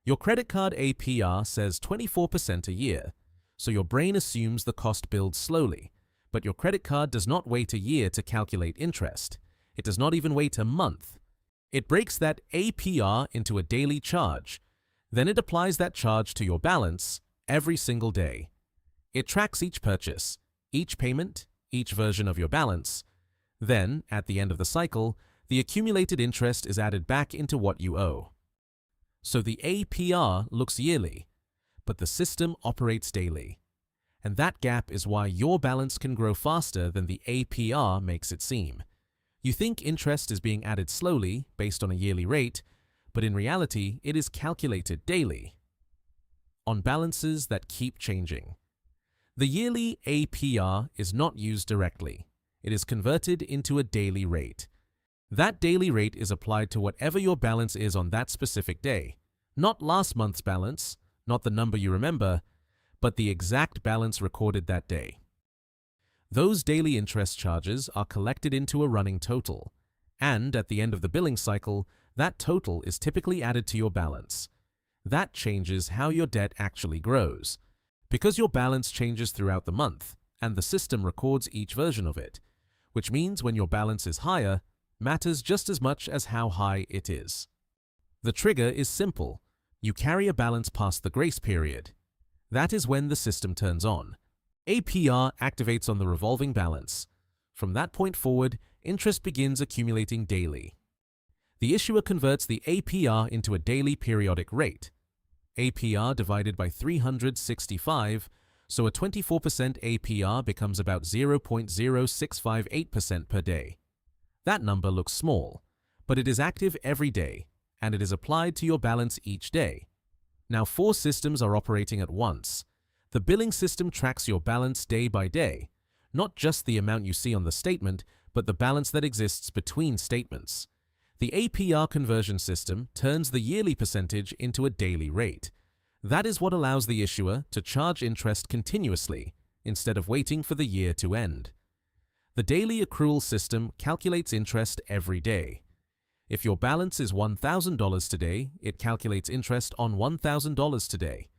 Your credit card APR says 24% a year, so your brain assumes the cost builds slowly, but your credit card does not wait a year to calculate interest. It does not even wait a month. It breaks that APR into a daily charge. Then it applies that charge to your balance every single day. It tracks each purchase, each payment, each version of your balance. Then, at the end of the cycle, the accumulated interest is added back into what you owe. So the APR looks yearly, but the system operates daily. And that gap is why your balance can grow faster than the APR makes it seem. You think interest is being added slowly based on a yearly rate, but in reality, it is calculated daily on balances that keep changing. The yearly APR is not used directly. It is converted into a daily rate. That daily rate is applied to whatever your balance is on that specific day. Not last month's balance, not the number you remember, but the exact balance recorded that day. Those daily interest charges are collected into a running total, and at the end of the billing cycle, that total is typically added to your balance. That changes how your debt actually grows. Because your balance changes throughout the month, and the system records each version of it, which means when your balance is higher, matters just as much as how high it is. The trigger is simple. You carry a balance past the grace period. That is when the system turns on. APR activates on the revolving balance. From that point forward, interest begins accumulating daily. The issuer converts the APR into a daily periodic rate. APR divided by 365, so a 24% APR becomes about 0.0658% per day. That number looks small, but it is active every day, and it is applied to your balance each day. Now 4 systems are operating at once. The billing system tracks your balance day by day, not just the amount you see on the statement, but the balance that exists between statements. The APR conversion system turns the yearly percentage into a daily rate. That is what allows the issuer to charge interest continuously instead of waiting for the year to end. The daily accrual system calculates interest every day. If your balance is $1,000 today, it calculates interest on $1,000 today.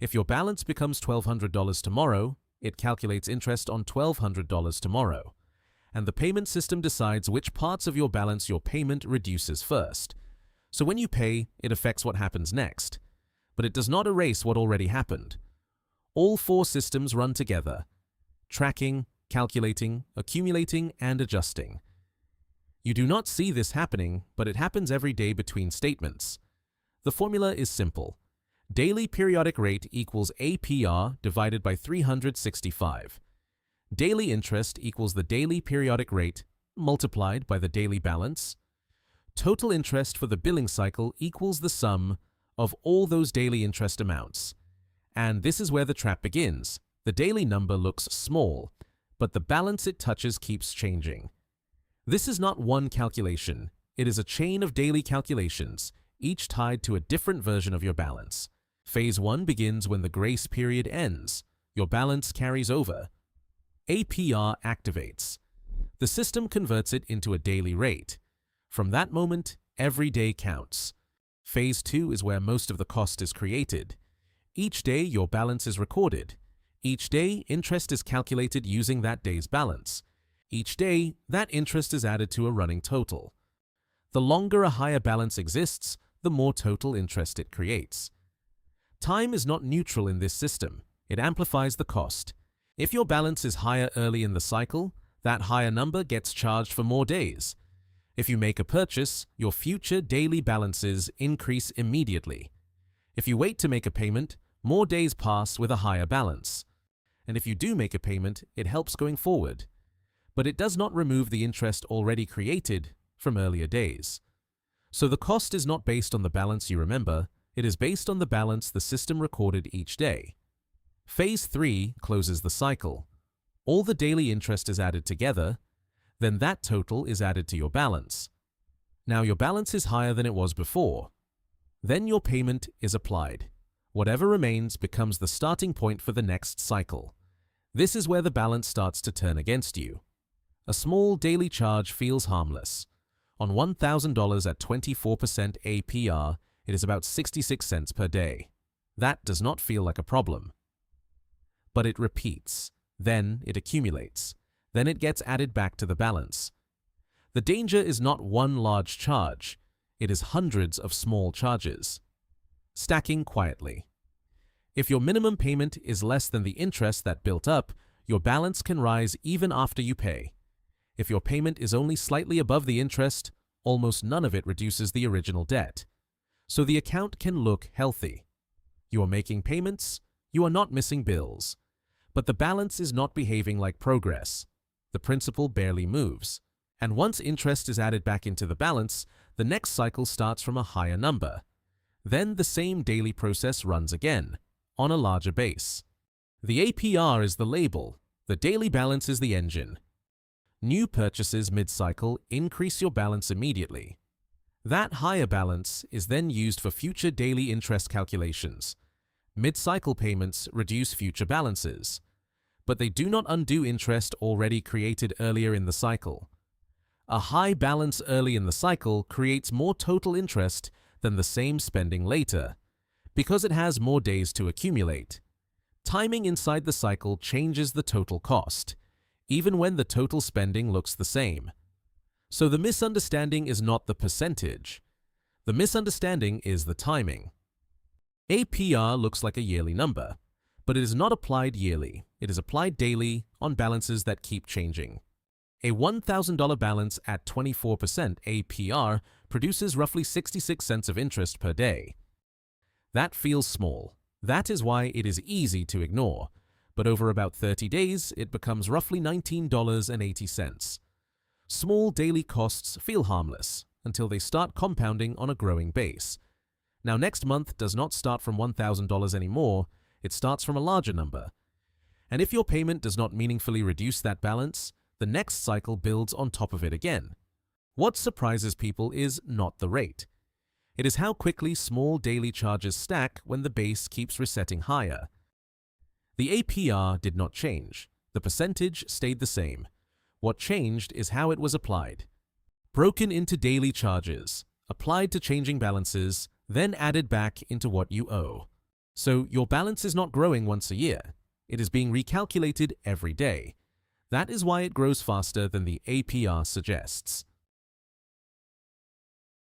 If your balance becomes $1,200 tomorrow, it calculates interest on $1,200 tomorrow. And the payment system decides which parts of your balance your payment reduces first. So when you pay, it affects what happens next. But it does not erase what already happened. All 4 systems run together: tracking, calculating, accumulating, and adjusting. You do not see this happening, but it happens every day between statements. The formula is simple. Daily periodic rate equals APR divided by 365. Daily interest equals the daily periodic rate multiplied by the daily balance. Total interest for the billing cycle equals the sum of all those daily interest amounts. And this is where the trap begins. The daily number looks small, but the balance it touches keeps changing. This is not one calculation. It is a chain of daily calculations, each tied to a different version of your balance. Phase 1 begins when the grace period ends. Your balance carries over. APR activates. The system converts it into a daily rate. From that moment, every day counts. Phase 2 is where most of the cost is created. Each day, your balance is recorded. Each day, interest is calculated using that day's balance. Each day, that interest is added to a running total. The longer a higher balance exists, the more total interest it creates. Time is not neutral in this system. It amplifies the cost. If your balance is higher early in the cycle, that higher number gets charged for more days. If you make a purchase, your future daily balances increase immediately. If you wait to make a payment, more days pass with a higher balance. And if you do make a payment, it helps going forward. But it does not remove the interest already created from earlier days. So the cost is not based on the balance you remember, it is based on the balance the system recorded each day. Phase 3 closes the cycle. All the daily interest is added together, then that total is added to your balance. Now your balance is higher than it was before. Then your payment is applied. Whatever remains becomes the starting point for the next cycle. This is where the balance starts to turn against you. A small daily charge feels harmless. On $1,000 at 24% APR, It is about 66 cents per day. That does not feel like a problem. But it repeats. Then it accumulates. Then it gets added back to the balance. The danger is not one large charge. It is hundreds of small charges. Stacking quietly. If your minimum payment is less than the interest that built up, your balance can rise even after you pay. If your payment is only slightly above the interest, almost none of it reduces the original debt. So the account can look healthy. You are making payments, you are not missing bills. But the balance is not behaving like progress. The principal barely moves. And once interest is added back into the balance, the next cycle starts from a higher number. Then the same daily process runs again, on a larger base. The APR is the label, the daily balance is the engine. New purchases mid-cycle increase your balance immediately. That higher balance is then used for future daily interest calculations. Mid-cycle payments reduce future balances, but they do not undo interest already created earlier in the cycle. A high balance early in the cycle creates more total interest than the same spending later, because it has more days to accumulate. Timing inside the cycle changes the total cost, even when the total spending looks the same. So the misunderstanding is not the percentage. The misunderstanding is the timing. APR looks like a yearly number, but it is not applied yearly. It is applied daily on balances that keep changing. A $1,000 balance at 24% APR produces roughly 66 cents of interest per day. That feels small. That is why it is easy to ignore. But over about 30 days, it becomes roughly $19.80. Small daily costs feel harmless until they start compounding on a growing base. Now, next month does not start from $1,000 anymore. It starts from a larger number. And if your payment does not meaningfully reduce that balance, the next cycle builds on top of it again. What surprises people is not the rate. It is how quickly small daily charges stack when the base keeps resetting higher. The APR did not change. The percentage stayed the same. What changed is how it was applied. Broken into daily charges, applied to changing balances, then added back into what you owe. So your balance is not growing once a year. It is being recalculated every day. That is why it grows faster than the APR suggests.